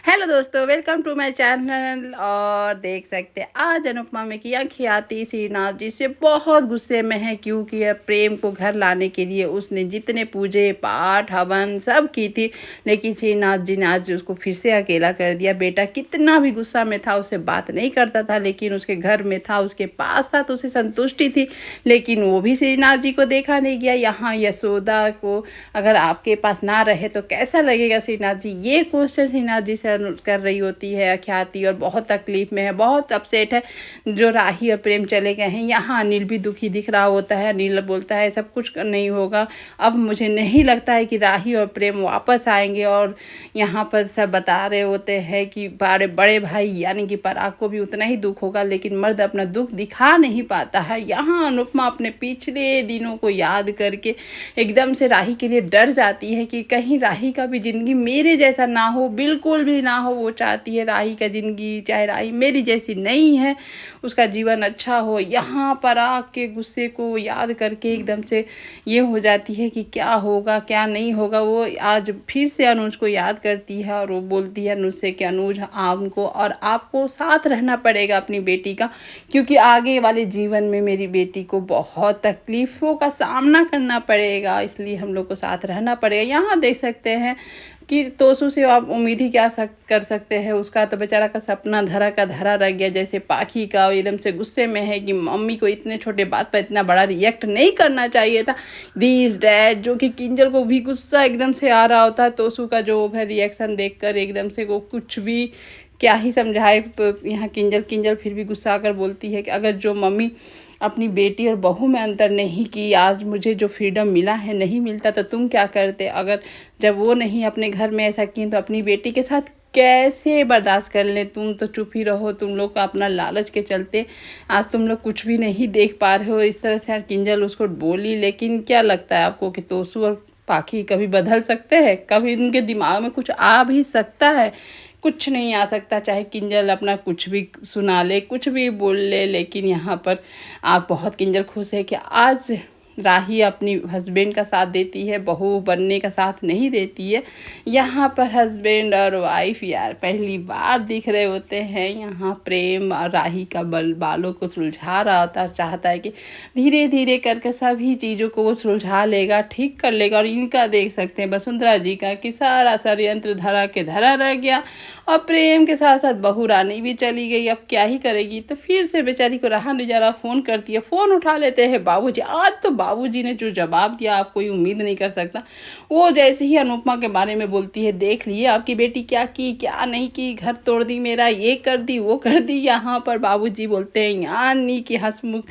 Hello दोस्तों, welcome to my channel. और देख सकते हैं आज अनुपमा में किया खियाती श्रीनाथ जी से बहुत गुस्से में है, क्योंकि अब प्रेम को घर लाने के लिए उसने जितने पूजे पाठ हवन सब की थी, लेकिन श्रीनाथ जी ने आज उसको फिर से अकेला कर दिया। बेटा कितना भी गुस्सा में था, उससे बात नहीं करता था, लेकिन उसके घर में था, उसके पास था तो उसे संतुष्टि थी, लेकिन वो भी श्रीनाथ जी को देखा नहीं गया। यहाँ यशोदा को अगर आपके पास ना रहे तो कैसा लगेगा श्रीनाथ जी, ये क्वेश्चन श्रीनाथ जी से कर रही होती है ख्याति, और बहुत तकलीफ में है, बहुत अपसेट है। जो राही और प्रेम चले गए हैं, यहाँ अनिल भी दुखी दिख रहा होता है। अनिल बोलता है सब कुछ नहीं होगा, अब मुझे नहीं लगता है कि राही और प्रेम वापस आएंगे। और यहाँ पर सब बता रहे होते हैं कि बड़े बड़े भाई यानी कि पराग को भी उतना ही दुख होगा, लेकिन मर्द अपना दुख दिखा नहीं पाता है। यहाँ अनुपमा अपने पिछले दिनों को याद करके एकदम से राही के लिए डर जाती है कि कहीं राही का भी ज़िंदगी मेरे जैसा ना हो, बिल्कुल भी ना हो। वो चाहती है राही का ज़िंदगी, चाहे राही मेरी जैसी नहीं है, उसका जीवन अच्छा हो। यहाँ पर आके गुस्से को याद करके एकदम से ये हो जाती है कि क्या होगा क्या नहीं होगा। वो आज फिर से अनुज को याद करती है और वो बोलती है अनुज से कि अनुज आपको और आपको साथ रहना पड़ेगा अपनी बेटी का, क्योंकि आगे वाले जीवन में मेरी बेटी को बहुत तकलीफ़ों का सामना करना पड़ेगा, इसलिए हम लोग को साथ रहना पड़ेगा। यहाँ देख सकते हैं कि तोसू से आप उम्मीद ही क्या कर सकते हैं। उसका तो बेचारा का सपना धरा का धरा रह गया, जैसे पाखी का एकदम से गुस्से में है कि मम्मी को इतने छोटे बात पर इतना बड़ा रिएक्ट नहीं करना चाहिए था। दिस डैड, जो कि किंजल को भी गुस्सा एकदम से आ रहा होता है तोसू का जो है रिएक्शन देखकर, एकदम से वो कुछ भी क्या ही समझाए। तो यहाँ किंजल फिर भी गुस्सा आकर बोलती है कि अगर जो मम्मी अपनी बेटी और बहू में अंतर नहीं की, आज मुझे जो फ्रीडम मिला है नहीं मिलता तो तुम क्या करते। अगर जब वो नहीं अपने घर में ऐसा की तो अपनी बेटी के साथ कैसे बर्दाश्त कर ले। तुम तो चुप ही रहो, तुम लोग का अपना लालच के चलते आज तुम लोग कुछ भी नहीं देख पा रहे हो। इस तरह से किंजल उसको बोली। लेकिन क्या लगता है आपको कि तोसू और पाखी कभी बदल सकते हैं? कभी उनके दिमाग में कुछ आ भी सकता है? कुछ नहीं आ सकता, चाहे किंजल अपना कुछ भी सुना ले, कुछ भी बोल ले। लेकिन यहाँ पर आप बहुत किंजल खुश है कि आज राही अपनी हस्बैंड का साथ देती है, बहू बनने का साथ नहीं देती है। यहाँ पर हस्बैंड और वाइफ यार पहली बार दिख रहे होते हैं। यहाँ प्रेम और राही का बालों को सुलझा रहा होता है, चाहता है कि धीरे धीरे करके सभी चीज़ों को वो सुलझा लेगा, ठीक कर लेगा। और इनका देख सकते हैं वसुंधरा जी का कि सारा षड्यंत्र धरा के धरा रह गया, और प्रेम के साथ साथ बहू रानी भी चली गई। अब क्या ही करेगी, तो फिर से बेचारी को रहा नजारा फ़ोन करती है। फ़ोन उठा लेते हैं बाबूजी। आज तो बाबूजी ने जो जवाब दिया आप कोई उम्मीद नहीं कर सकता। वो जैसे ही अनुपमा के बारे में बोलती है, देख लिए आपकी बेटी क्या की क्या नहीं की, घर तोड़ दी मेरा, ये कर दी वो कर दी। यहाँ पर बाबूजी बोलते हैं यानी कि हंसमुख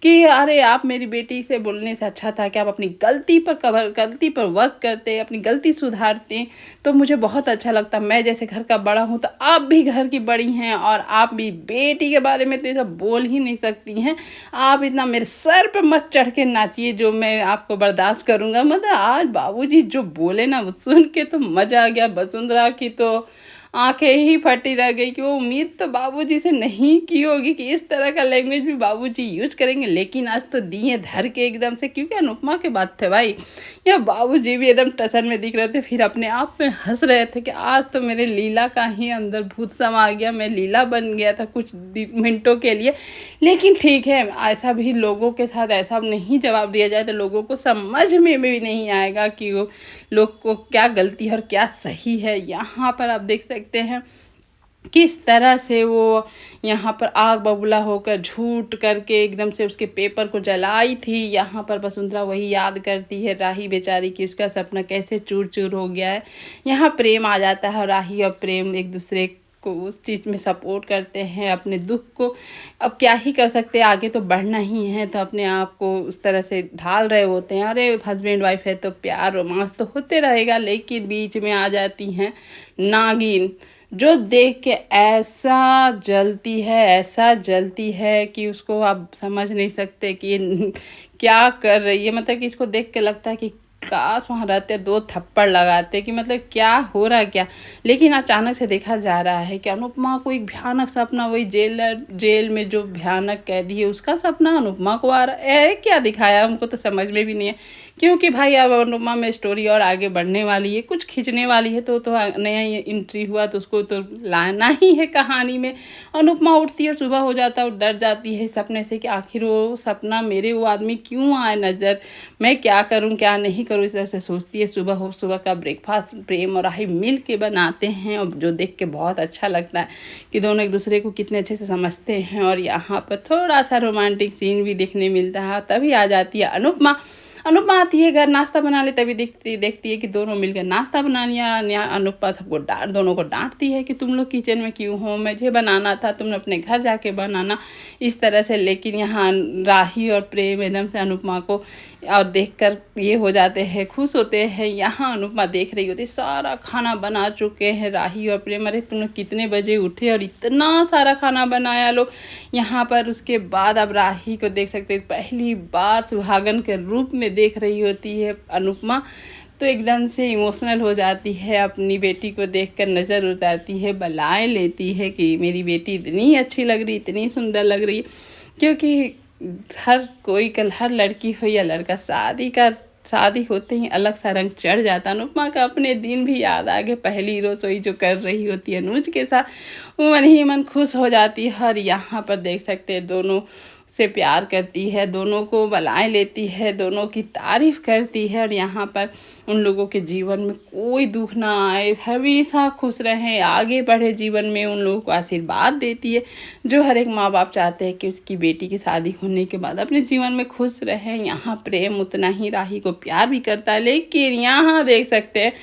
कि अरे आप मेरी बेटी से बोलने से अच्छा था कि आप अपनी गलती पर वर्क करते, अपनी गलती सुधारते तो मुझे बहुत अच्छा लगता। मैं जैसे घर का बड़ा हूँ तो आप भी घर की बड़ी हैं, और आप भी बेटी के बारे में तो ये सब बोल ही नहीं सकती हैं। आप इतना मेरे सर पे मत चढ़ के नाचिए जो मैं आपको बर्दाश्त करूँगा। मतलब आज बाबूजी जो बोले ना वो सुन के तो मज़ा आ गया। वसुंधरा की तो आंखें ही फटी रह गई कि वो उम्मीद तो बाबूजी से नहीं की होगी कि इस तरह का लैंग्वेज भी बाबूजी यूज करेंगे। लेकिन आज तो दिए धर के एकदम से, क्योंकि अनुपमा के बात थे भाई। या बाबूजी भी एकदम टसन में दिख रहे थे, फिर अपने आप में हंस रहे थे कि आज तो मेरे लीला का ही अंदर भूत समा गया, मैं लीला बन गया था कुछ मिनटों के लिए। लेकिन ठीक है, ऐसा भी लोगों के साथ ऐसा नहीं जवाब दिया जाए तो लोगों को समझ में भी नहीं आएगा कि वो लोग को क्या गलती है और क्या सही है। यहाँ पर आप देख सकते हैं किस तरह से वो यहाँ पर आग बबूला होकर झूठ करके एकदम से उसके पेपर को जलाई थी। यहाँ पर वसुंधरा वही याद करती है राही बेचारी की, उसका सपना कैसे चूर चूर हो गया है। यहाँ प्रेम आ जाता है, राही और प्रेम एक दूसरे को उस चीज़ में सपोर्ट करते हैं अपने दुख को। अब क्या ही कर सकते हैं, आगे तो बढ़ना ही है, तो अपने आप को उस तरह से ढाल रहे होते हैं। अरे हस्बैंड वाइफ है तो प्यार रोमांस तो होते रहेगा, लेकिन बीच में आ जाती हैं नागिन, जो देख के ऐसा जलती है कि उसको आप समझ नहीं सकते कि ये क्या कर रही है। मतलब कि इसको देख के लगता है कि काश वहाँ रहते, 2 थप्पड़ लगाते कि मतलब क्या हो रहा है क्या। लेकिन अचानक से देखा जा रहा है कि अनुपमा को एक भयानक सपना, वही जेल में जो भयानक कैदी है उसका सपना अनुपमा को आ रहा है। क्या दिखाया हमको तो समझ में भी नहीं है। क्योंकि भाई अब अनुपमा में स्टोरी और आगे बढ़ने वाली है, कुछ खींचने वाली है, तो नया ये एंट्री हुआ तो उसको तो लाना ही है कहानी में। अनुपमा उठती है, सुबह हो जाता है, वो डर जाती है सपने से कि आखिर वो सपना मेरे वो आदमी क्यों आए नज़र, मैं क्या करूं क्या नहीं करूं, इस तरह से सोचती है। सुबह का ब्रेकफास्ट प्रेम और राही मिल के बनाते हैं, और जो देख के बहुत अच्छा लगता है कि दोनों एक दूसरे को कितने अच्छे से समझते हैं। और यहाँ पर थोड़ा सा रोमांटिक सीन भी देखने मिलता है। तभी आ जाती है अनुपमा। अनुपमा आती है घर, नाश्ता बना ले, तभी देखती देखती है कि दोनों मिलकर नाश्ता बना लिया। अनुपमा सबको दोनों को डांटती है कि तुम लोग किचन में क्यों हो, मुझे बनाना था, तुमने अपने घर जाके बनाना, इस तरह से। लेकिन यहाँ राही और प्रेम एकदम से अनुपमा को और देखकर ये हो जाते हैं, खुश होते हैं। यहाँ अनुपमा देख रही होती सारा खाना बना चुके हैं राही और प्रेम। अरे तुम लोग कितने बजे उठे और इतना सारा खाना बनाया लोग यहाँ पर। उसके बाद अब राही को देख सकते हैं, पहली बार सुहागन के रूप में देख रही होती है अनुपमा, तो एकदम से इमोशनल हो जाती है। अपनी बेटी को देखकर नज़र उतारती है, बलाएं लेती है कि मेरी बेटी इतनी अच्छी लग रही, इतनी सुंदर लग रही। क्योंकि हर लड़की हो या लड़का, शादी होते ही अलग सा रंग चढ़ जाता। अनुपमा का अपने दिन भी याद आ गए, पहली रसोई जो कर रही होती है अनुज के साथ, वो मन ही मन खुश हो जाती है। और यहाँ पर देख सकते हैं दोनों से प्यार करती है, दोनों को बलाएं लेती है, दोनों की तारीफ करती है। और यहाँ पर उन लोगों के जीवन में कोई दुख ना आए, हमेशा खुश रहें, आगे बढ़े जीवन में, उन लोगों को आशीर्वाद देती है, जो हर एक माँ बाप चाहते हैं कि उसकी बेटी की शादी होने के बाद अपने जीवन में खुश रहें। यहाँ प्रेम उतना ही राही को प्यार भी करता है, लेकिन यहाँ देख सकते हैं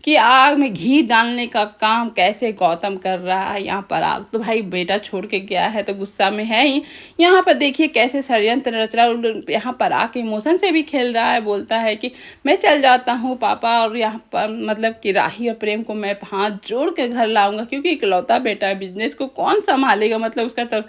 कि आग में घी डालने का काम कैसे गौतम कर रहा है। यहाँ पर आग तो भाई बेटा छोड़ के गया है तो गुस्सा में है ही। यहाँ पर देखिए कैसे षड्यंत्र रच रहा है, यहाँ पर आके इमोशन से भी खेल रहा है, बोलता है कि मैं चल जाता हूँ पापा, और यहाँ पर मतलब कि राही और प्रेम को मैं हाथ जोड़ के घर लाऊंगा, क्योंकि इकलौता बेटा है, बिजनेस को कौन संभालेगा। मतलब उसका तो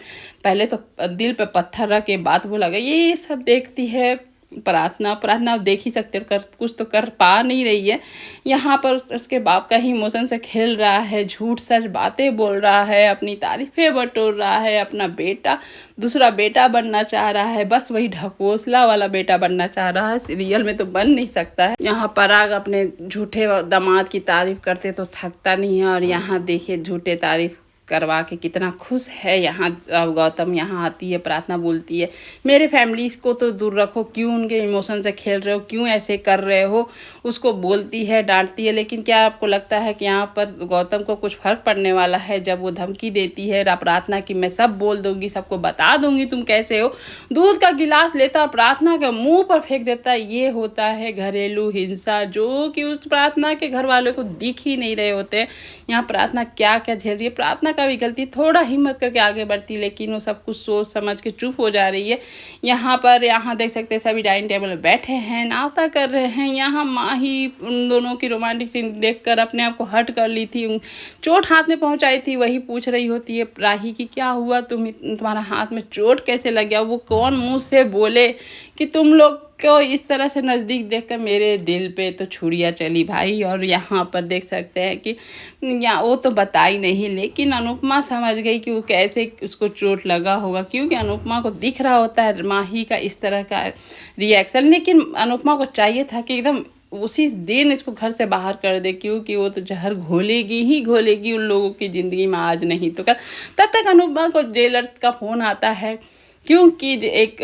पहले तो दिल पे पत्थर रख के बात बोला गया। ये सब देखती है प्रार्थना आप देख ही सकते हो, कुछ तो कर पा नहीं रही है। यहाँ पर उसके बाप का ही इमोशन से खेल रहा है, झूठ सच बातें बोल रहा है, अपनी तारीफें बटोर रहा है, अपना बेटा दूसरा बेटा बनना चाह रहा है, बस वही ढकोसला वाला बेटा बनना चाह रहा है, सीरियल में तो बन नहीं सकता है। यहाँ पराग अपने झूठे दामाद की तारीफ करते तो थकता नहीं है, और यहाँ देखिए झूठे तारीफ करवा के कितना खुश है। यहाँ अब गौतम यहाँ आती है, प्रार्थना बोलती है मेरे फैमिली को तो दूर रखो, क्यों उनके इमोशन से खेल रहे हो, क्यों ऐसे कर रहे हो, उसको बोलती है, डांटती है। लेकिन क्या आपको लगता है कि यहाँ पर गौतम को कुछ फर्क पड़ने वाला है? जब वो धमकी देती है प्रार्थना की मैं सब बोल दूंगी, सबको बता दूंगी तुम कैसे हो, दूध का गिलास लेता और प्रार्थना के मुंह पर फेंक देता है। ये होता है घरेलू हिंसा, जो कि उस प्रार्थना के घर वालों को दिख ही नहीं रहे होते हैं। यहाँ प्रार्थना क्या क्या झेल रही है, प्रार्थना का भी गलती, थोड़ा हिम्मत करके आगे बढ़ती, लेकिन वो सब कुछ सोच समझ के चुप हो जा रही है। यहाँ देख सकते हैं सभी डाइनिंग टेबल में बैठे हैं, नाश्ता कर रहे हैं। यहाँ माही उन दोनों की रोमांटिक सीन देखकर अपने आप को हट कर ली थी, चोट हाथ में पहुंचाई थी, वही पूछ रही होती है राही की क्या हुआ, तुम्हारा हाथ में चोट कैसे लग गया। वो कौन मुँह से बोले कि तुम लोग को इस तरह से नज़दीक देखकर मेरे दिल पे तो छुरियाँ चली भाई। और यहाँ पर देख सकते हैं कि या वो तो बताई नहीं, लेकिन अनुपमा समझ गई कि वो कैसे उसको चोट लगा होगा, क्योंकि अनुपमा को दिख रहा होता है माही का इस तरह का रिएक्शन। लेकिन अनुपमा को चाहिए था कि एकदम उसी दिन इसको घर से बाहर कर दे, क्योंकि वो तो जहर घोलेगी ही घोलेगी उन लोगों की ज़िंदगी में, आज नहीं तो कल। तब तक अनुपमा को जेलर का फ़ोन आता है, क्योंकि एक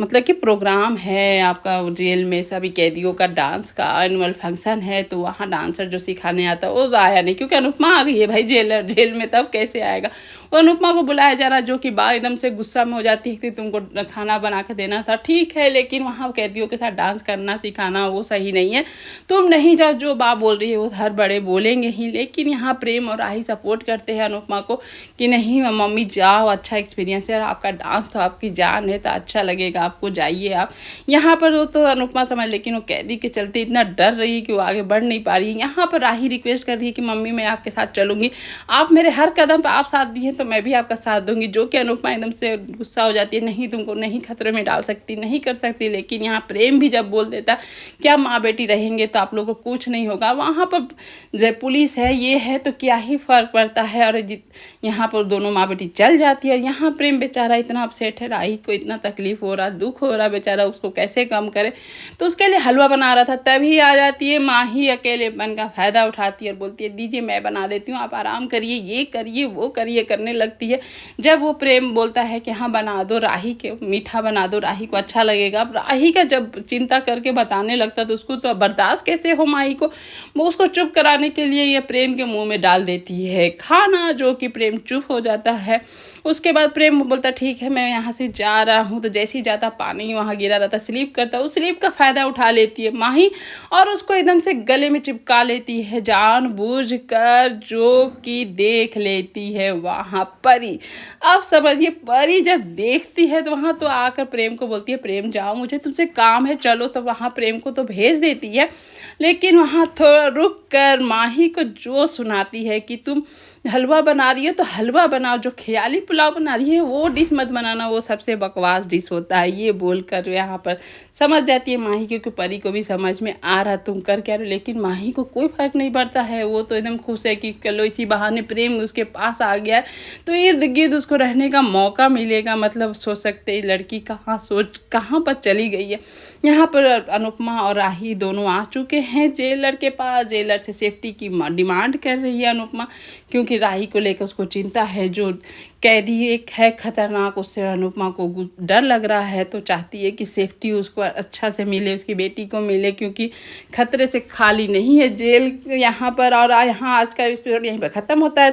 मतलब कि प्रोग्राम है आपका जेल में, सभी कैदियों का डांस का एनुअल फंक्शन है, तो वहाँ डांसर जो सिखाने आता है वो तो आया नहीं, क्योंकि अनुपमा आ गई है भाई जेल में, तब कैसे आएगा। वो अनुपमा को बुलाया जा रहा, जो कि बा एकदम से गुस्सा में हो जाती है कि तुमको खाना बना के देना था, ठीक है, लेकिन वहाँ कैदियों के साथ डांस करना सिखाना वो सही नहीं है, तुम नहीं जाओ। जो बा बोल रही है वो हर बड़े बोलेंगे ही, लेकिन यहाँ प्रेम और राही सपोर्ट करते हैं अनुपमा को कि नहीं मम्मी जाओ, अच्छा एक्सपीरियंस है, आपका डांस तो आपकी जान है तो अच्छा लगेगा आपको, जाइए आप। यहाँ पर वो तो अनुपमा समझ, लेकिन वो कैदी के चलते इतना डर रही है कि वो आगे बढ़ नहीं पा रही है। यहाँ पर राही रिक्वेस्ट कर रही है कि मम्मी मैं आपके साथ चलूँगी, आप मेरे हर कदम पर आप साथ दिए तो मैं भी आपका साथ दूँगी। जो कि अनुपमा एकदम से गुस्सा हो जाती है, नहीं तुमको नहीं खतरे में डाल सकती, नहीं कर सकती। लेकिन यहाँ प्रेम भी जब बोल देता क्या माँ बेटी रहेंगे तो आप लोगों को कुछ नहीं होगा, वहाँ पर जब पुलिस है ये है तो क्या ही फ़र्क पड़ता है। और यहाँ पर दोनों माँ बेटी चल जाती है। यहाँ प्रेम बेचारा इतना अपसेट है, राही को इतना तकलीफ़ हो रहा, दुख हो रहा बेचारा, उसको कैसे कम करे। तो उसके लिए हलवा बना रहा था, तभी आ जाती है माही, अकेलेपन का फ़ायदा उठाती है और बोलती है दीजिए मैं बना देती हूँ, आप आराम करिए, ये करिए वो करिए करने लगती है। जब वो प्रेम बोलता है कि हाँ बना दो, राही के मीठा बना दो, राही को अच्छा लगेगा। अब राही का जब चिंता करके बताने लगता तो उसको तो बर्दाश्त कैसे हो माही को। वो उसको चुप कराने के लिए ये प्रेम के मुंह में डाल देती है खाना, जो कि प्रेम चुप हो जाता है। उसके बाद प्रेम बोलता ठीक है मैं यहाँ से जा रहा हूँ, तो जैसे ही जाता पानी वहाँ गिरा रहता, स्लीप करता, उस स्लीप का फ़ायदा उठा लेती है माही और उसको एकदम से गले में चिपका लेती है जानबूझकर, जो कि देख लेती है वहाँ परी। अब समझिए परी जब देखती है तो वहाँ तो आकर प्रेम को बोलती है प्रेम जाओ मुझे तुमसे काम है चलो, तो वहाँ प्रेम को तो भेज देती है। लेकिन वहाँ थोड़ा रुक कर माही को जो सुनाती है कि तुम हलवा बना रही हो तो हलवा बनाओ, जो ख़याली पुलाव बना रही है वो डिश मत बनाना, वो सबसे बकवास डिश होता है। ये बोलकर यहाँ पर समझ जाती है माही, क्योंकि परी को भी समझ में आ रहा तुम कर क्या रहे हो। लेकिन माही को कोई फ़र्क नहीं पड़ता है, वो तो एकदम खुश है कि चलो इसी बहाने प्रेम उसके पास आ गया है तो इर्द गिर्द उसको रहने का मौका मिलेगा। मतलब सोच सकते हैं लड़की कहाँ पर चली गई है। यहाँ पर अनुपमा और राही दोनों आ चुके हैं जेलर के पास। जेलर से सेफ्टी की डिमांड कर रही है अनुपमा, क्योंकि राही को लेकर उसको चिंता है। जो कैदी एक है खतरनाक, उससे अनुपमा को डर लग रहा है, तो चाहती है कि सेफ्टी उसको अच्छा से मिले, उसकी बेटी को मिले, क्योंकि खतरे से खाली नहीं है जेल यहाँ पर। और यहाँ आज का एपिसोड यहीं पर ख़त्म होता है।